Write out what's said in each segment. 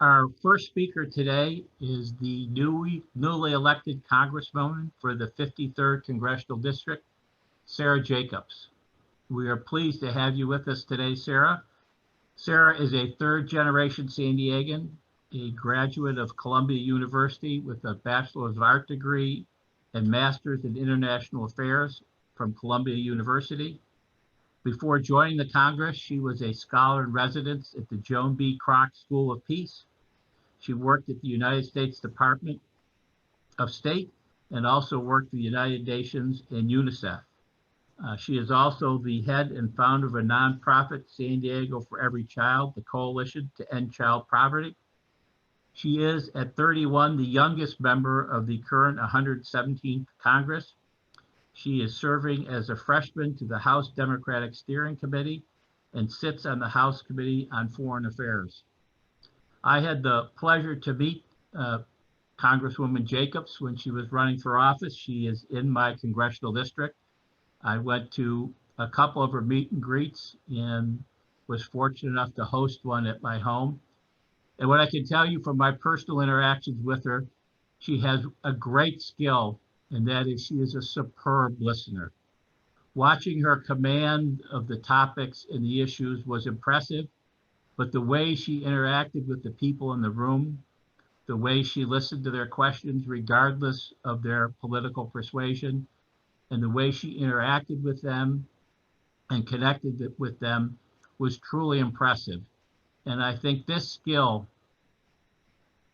Our first speaker today is the newly elected Congresswoman for the 53rd Congressional District, Sara Jacobs. We are pleased to have you with us today, Sara. Sara is a third-generation San Diegan, a graduate of Columbia University with a Bachelor of Art degree and Master's in International Affairs from Columbia University. Before joining the Congress, she was a scholar in residence at the Joan B. Kroc School of Peace. She worked at the United States Department of State and also worked for the United Nations and UNICEF. She is also the head and founder of a nonprofit, San Diego for Every Child, the coalition to end child poverty. She is, at 31, the youngest member of the current 117th Congress. She is serving as a freshman to the House Democratic Steering Committee and sits on the House Committee on Foreign Affairs. I had the pleasure to meet Congresswoman Jacobs when she was running for office. She is in my congressional district. I went to a couple of her meet and greets and was fortunate enough to host one at my home. And what I can tell you from my personal interactions with her, she has a great skill, and that is she is a superb listener. Watching her command of the topics and the issues was impressive, but the way she interacted with the people in the room, the way she listened to their questions regardless of their political persuasion, and the way she interacted with them and connected with them was truly impressive. And I think this skill,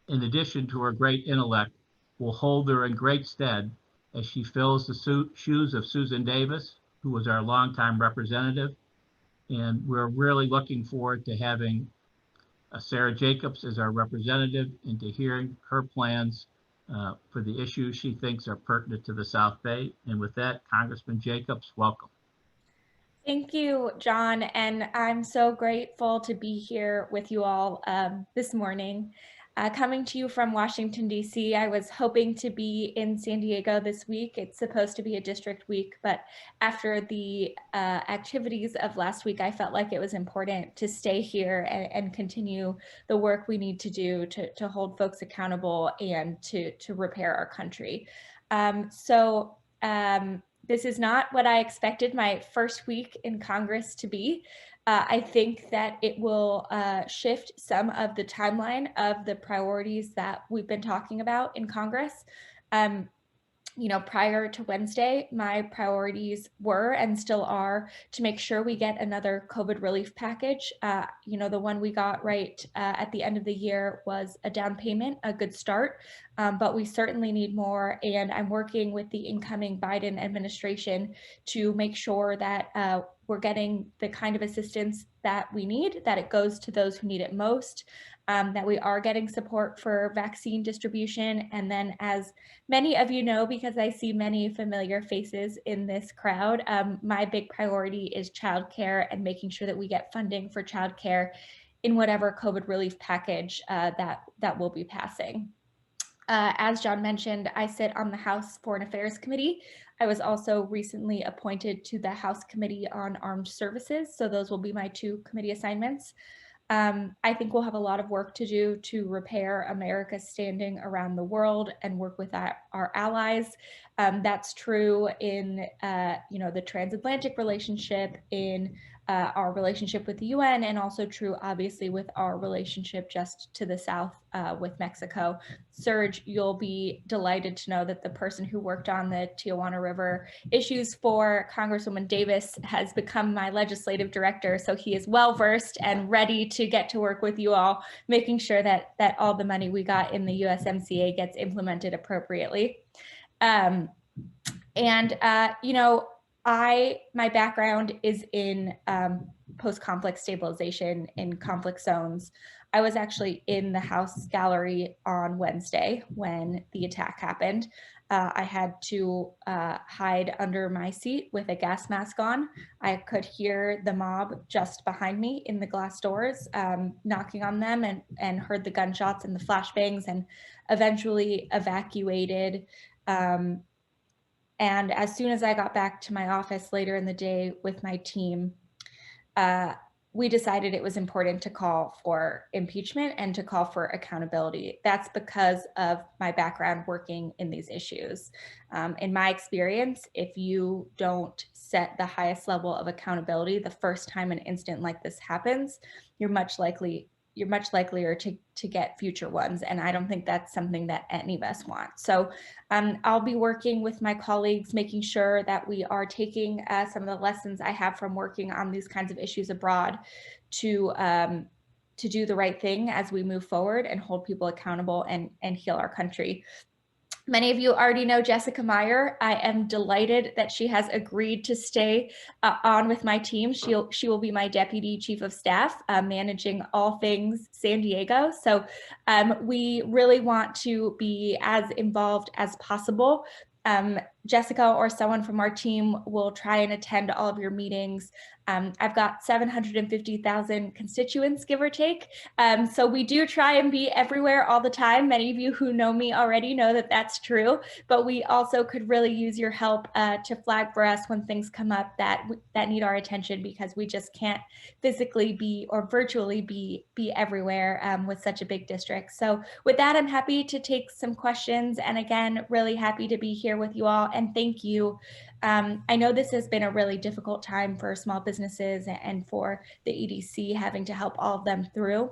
in addition to her great intellect, will hold her in great stead as she fills the shoes of Susan Davis, who was our longtime representative. And we're really looking forward to having Sara Jacobs as our representative and to hearing her plans for the issues she thinks are pertinent to the South Bay. And with that, Congressman Jacobs, welcome. Thank you, John, and I'm so grateful to be here with you all this morning. Coming to you from Washington, D.C., I was hoping to be in San Diego this week. It's supposed to be a district week, but after the activities of last week, I felt like it was important to stay here and continue the work we need to do to hold folks accountable and to repair our country. This is not what I expected my first week in Congress to be. I think that it will shift some of the timeline of the priorities that we've been talking about in Congress. Prior to Wednesday, my priorities were and still are to make sure we get another COVID relief package. The one we got right at the end of the year was a down payment, a good start, but we certainly need more. And I'm working with the incoming Biden administration to make sure that we're getting the kind of assistance that we need, that it goes to those who need it most, that we are getting support for vaccine distribution. And then, as many of you know, because I see many familiar faces in this crowd, my big priority is childcare and making sure that we get funding for childcare in whatever COVID relief package that will be passing. As John mentioned, I sit on the House Foreign Affairs Committee. I was also recently appointed to the House Committee on Armed Services, so those will be my two committee assignments. I think we'll have a lot of work to do to repair America's standing around the world and work with our allies. That's true in the transatlantic relationship, in our relationship with the UN, and also true, obviously, with our relationship just to the south with Mexico. Serge, you'll be delighted to know that the person who worked on the Tijuana River issues for Congresswoman Davis has become my legislative director, so he is well versed and ready to get to work with you all, making sure that all the money we got in the USMCA gets implemented appropriately. My background is in post-conflict stabilization in conflict zones. I was actually in the House gallery on Wednesday when the attack happened. I had to hide under my seat with a gas mask on. I could hear the mob just behind me in the glass doors, knocking on them, and heard the gunshots and the flashbangs, and eventually evacuated. And as soon as I got back to my office later in the day with my team, we decided it was important to call for impeachment and to call for accountability. That's because of my background working in these issues. In my experience, if you don't set the highest level of accountability the first time an incident like this happens, you're much likelier to get future ones. And I don't think that's something that any of us want. So I'll be working with my colleagues, making sure that we are taking some of the lessons I have from working on these kinds of issues abroad to do the right thing as we move forward and hold people accountable and heal our country. Many of you already know Jessica Meyer. I am delighted that she has agreed to stay on with my team. She will be my deputy chief of staff, managing all things San Diego. So we really want to be as involved as possible. Jessica or someone from our team will try and attend all of your meetings. I've got 750,000 constituents, give or take. So we do try and be everywhere all the time. Many of you who know me already know that that's true, but we also could really use your help to flag for us when things come up that need our attention, because we just can't physically be or virtually be everywhere with such a big district. So with that, I'm happy to take some questions. And again, really happy to be here with you all. And thank you. I know this has been a really difficult time for small businesses and for the EDC, having to help all of them through.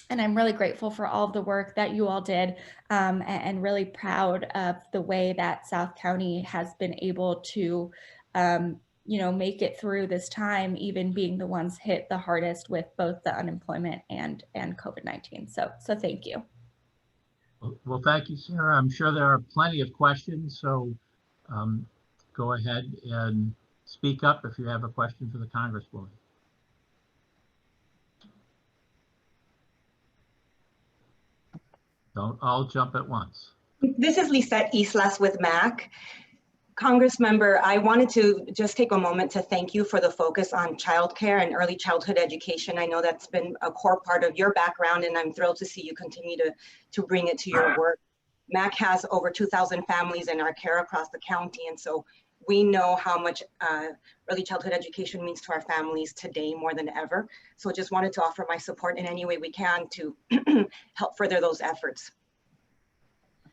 And I'm really grateful for all of the work that you all did, and really proud of the way that South County has been able to, make it through this time, even being the ones hit the hardest with both the unemployment and COVID-19. So thank you. Well, thank you, Sarah. I'm sure there are plenty of questions, so go ahead and speak up if you have a question for the Congresswoman. Don't all jump at once. This is Lisette Eastlast with MAC. Congressmember, I wanted to just take a moment to thank you for the focus on childcare and early childhood education. I know that's been a core part of your background, and I'm thrilled to see you continue to bring it to your work. MAC has over 2,000 families in our care across the county, and so we know how much early childhood education means to our families today more than ever. So just wanted to offer my support in any way we can to help further those efforts.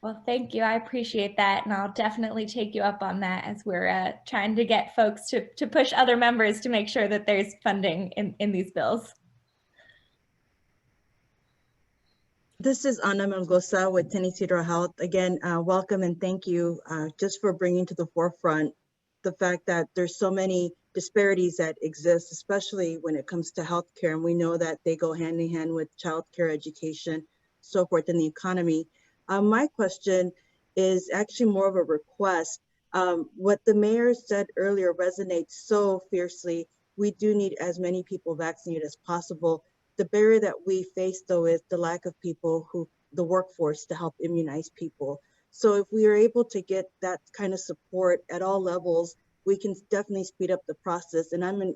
Well, thank you. I appreciate that. And I'll definitely take you up on that as we're trying to get folks to push other members to make sure that there's funding in these bills. This is Ana Milgosa with Tennessee Health. Again, welcome and thank you just for bringing to the forefront the fact that there's so many disparities that exist, especially when it comes to healthcare. And we know that they go hand in hand with childcare, education, so forth, in the economy. My question is actually more of a request. What the mayor said earlier resonates so fiercely. We do need as many people vaccinated as possible. The barrier that we face, though, is the lack of people the workforce to help immunize people. So if we are able to get that kind of support at all levels, we can definitely speed up the process. And I'm in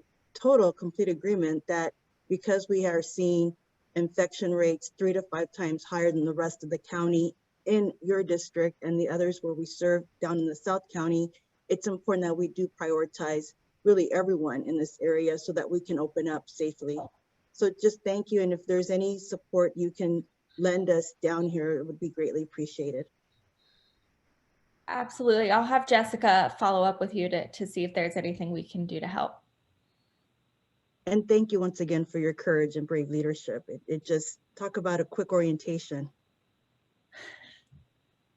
complete agreement that because we are seeing infection rates 3 to 5 times higher than the rest of the county in your district and the others where we serve down in the South County, it's important that we do prioritize really everyone in this area so that we can open up safely. So just thank you. And if there's any support you can lend us down here, it would be greatly appreciated. Absolutely. I'll have Jessica follow up with you to see if there's anything we can do to help. And thank you once again for your courage and brave leadership. It just talk about a quick orientation.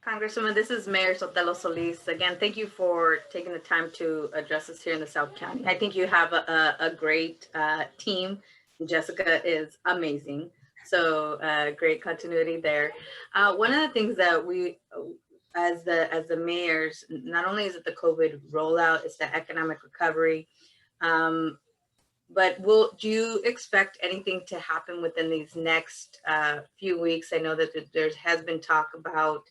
Congresswoman, this is Mayor Sotelo Solis. Again, thank you for taking the time to address us here in the South County. I think you have a great team. Jessica is amazing. So great continuity there. One of the things that we, as the mayors, not only is it the COVID rollout, it's the economic recovery, but do you expect anything to happen within these next few weeks? I know that there has been talk about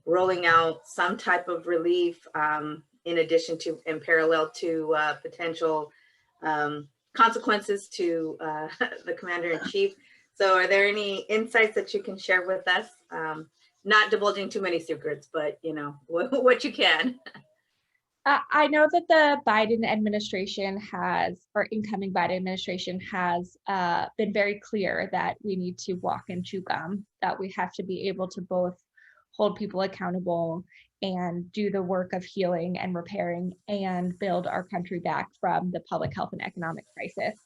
rolling out some type of relief in addition to, in parallel to potential consequences to the commander-in-chief. So are there any insights that you can share with us? Not divulging too many secrets, but you know, what you can. I know that the Biden administration has, or incoming Biden administration has been very clear that we need to walk and chew gum, that we have to be able to both hold people accountable and do the work of healing and repairing and build our country back from the public health and economic crisis.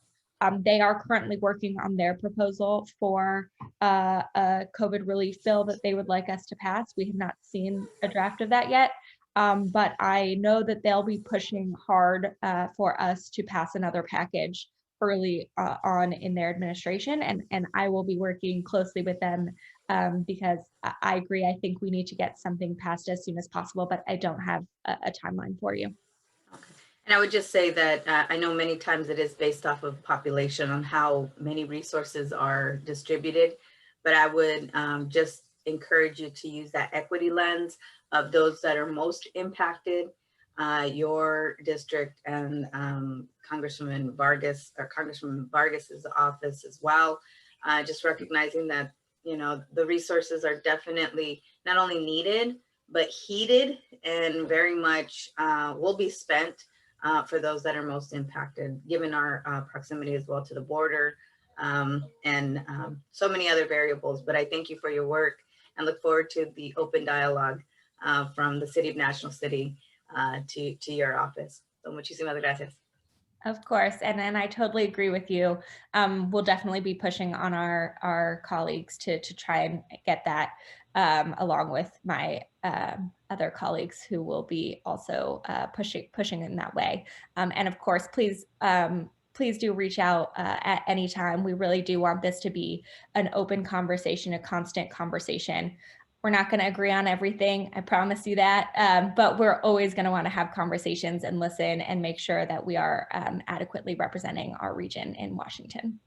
They are currently working on their proposal for a COVID relief bill that they would like us to pass. We have not seen a draft of that yet. But I know that they'll be pushing hard for us to pass another package early on in their administration, and I will be working closely with them because I agree. I think we need to get something passed as soon as possible, but I don't have a timeline for you. Okay. And I would just say that I know many times it is based off of population on how many resources are distributed, but I would just encourage you to use that equity lens of those that are most impacted, your district and Congresswoman Vargas's office as well. Just recognizing that, you know, the resources are definitely not only needed, but heeded and very much will be spent for those that are most impacted, given our proximity as well to the border and so many other variables. But I thank you for your work and look forward to the open dialogue from the City of National City to your office. So muchísimas gracias. Of course, and then I totally agree with you. We'll definitely be pushing on our colleagues to try and get that, along with my other colleagues who will be also pushing in that way. And of course, please do reach out at any time. We really do want this to be an open conversation, a constant conversation. We're not going to agree on everything, I promise you that, but we're always going to want to have conversations and listen and make sure that we are adequately representing our region in Washington.